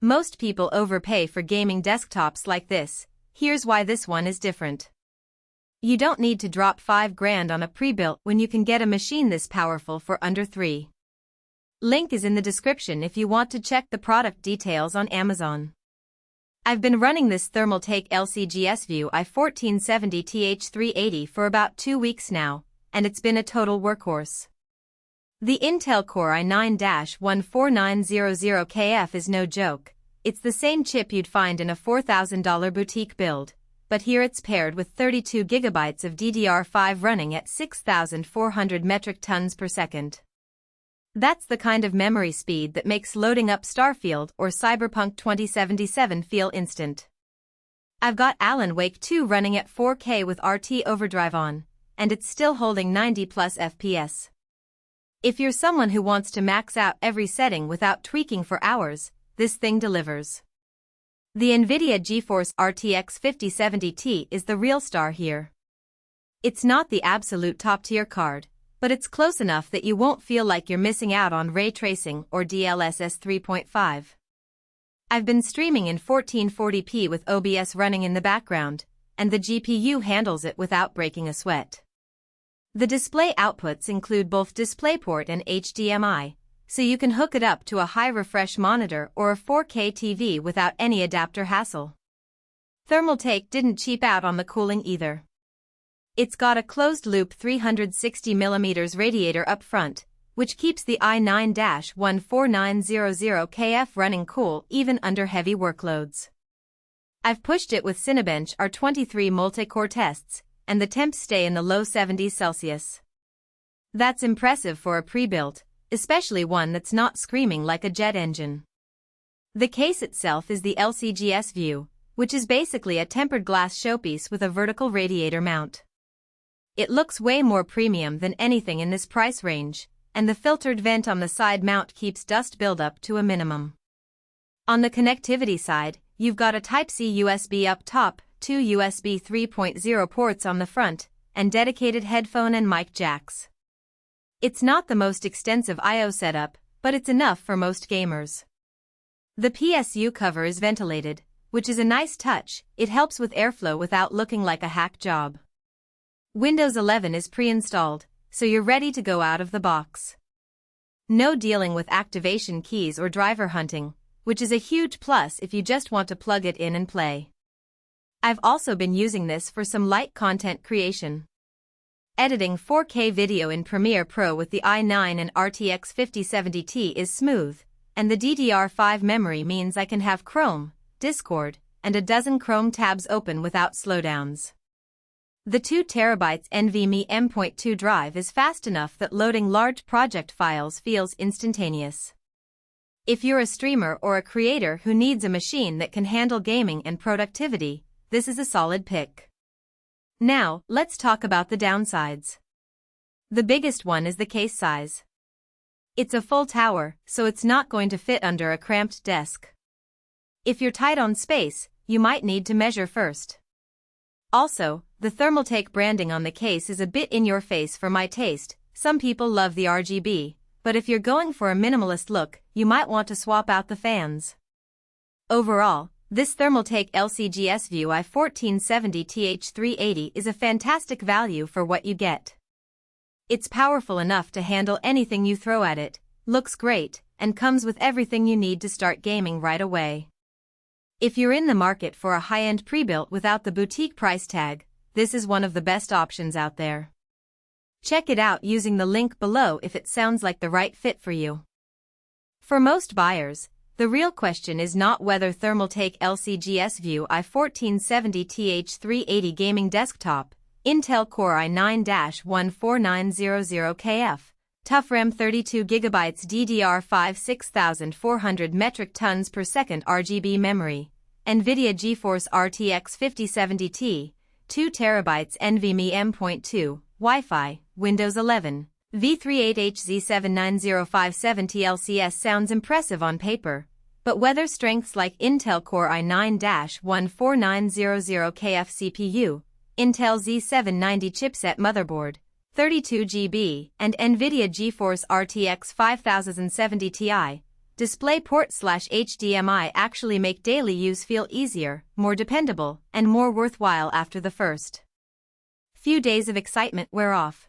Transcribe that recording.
Most people overpay for gaming desktops like this. Here's why this one is different. You don't need to drop $5,000 on a pre-built when you can get a machine this powerful for under $3,000. Link is in the description if you want to check the product details on Amazon. I've been running this Thermaltake LCGS View i1470TH-2026 for about 2 weeks now, and it's been a total workhorse. The Intel Core i9-14900KF is no joke. It's the same chip you'd find in a $4,000 boutique build, but here it's paired with 32 GB of DDR5 running at 6,400 metric tons per second. That's the kind of memory speed that makes loading up Starfield or Cyberpunk 2077 feel instant. I've got Alan Wake 2 running at 4K with RT overdrive on, and it's still holding 90+ FPS. If you're someone who wants to max out every setting without tweaking for hours, this thing delivers. The NVIDIA GeForce RTX 5070 Ti is the real star here. It's not the absolute top-tier card, but it's close enough that you won't feel like you're missing out on ray tracing or DLSS 3.5. I've been streaming in 1440p with OBS running in the background, and the GPU handles it without breaking a sweat. The display outputs include both DisplayPort and HDMI, so you can hook it up to a high-refresh monitor or a 4K TV without any adapter hassle. Thermaltake didn't cheap out on the cooling either. It's got a closed-loop 360mm radiator up front, which keeps the i9-14900KF running cool even under heavy workloads. I've pushed it with Cinebench R23 multi-core tests, and the temps stay in the low 70s Celsius. That's impressive for a pre-built, especially one that's not screaming like a jet engine. The case itself is the LCGS View, which is basically a tempered glass showpiece with a vertical radiator mount. It looks way more premium than anything in this price range, and the filtered vent on the side mount keeps dust buildup to a minimum. On the connectivity side, you've got a Type-C USB up top, 2 USB 3.0 ports on the front, and dedicated headphone and mic jacks. It's not the most extensive I/O setup, but it's enough for most gamers. The PSU cover is ventilated, which is a nice touch. It helps with airflow without looking like a hack job. Windows 11 is pre-installed, so you're ready to go out of the box. No dealing with activation keys or driver hunting, which is a huge plus if you just want to plug it in and play. I've also been using this for some light content creation. Editing 4K video in Premiere Pro with the i9 and RTX 5070 Ti is smooth, and the DDR5 memory means I can have Chrome, Discord, and a dozen Chrome tabs open without slowdowns. The 2TB NVMe M.2 drive is fast enough that loading large project files feels instantaneous. If you're a streamer or a creator who needs a machine that can handle gaming and productivity, this is a solid pick. Now, let's talk about the downsides. The biggest one is the case size. It's a full tower, so it's not going to fit under a cramped desk. If you're tight on space, you might need to measure first. Also, the Thermaltake branding on the case is a bit in your face for my taste. Some people love the RGB, but if you're going for a minimalist look, you might want to swap out the fans. Overall, this Thermaltake LCGS View i1470TH-2026 is a fantastic value for what you get. It's powerful enough to handle anything you throw at it, looks great, and comes with everything you need to start gaming right away. If you're in the market for a high-end pre-built without the boutique price tag, this is one of the best options out there. Check it out using the link below if it sounds like the right fit for you. For most buyers, the real question is not whether Thermaltake LCGS View i1470TH-2026 gaming desktop, Intel Core i9-14900KF, ToughRam 32GB DDR5 6,400 metric tons per second RGB memory, NVIDIA GeForce RTX 5070 Ti, 2TB NVMe M.2, Wi-Fi, Windows 11, V38HZ79057TLCS sounds impressive on paper, but whether strengths like Intel Core i9-14900KF CPU, Intel Z790 chipset motherboard, 32GB, and NVIDIA GeForce RTX 5070 Ti, DisplayPort/HDMI actually make daily use feel easier, more dependable, and more worthwhile after the first few days of excitement wear off.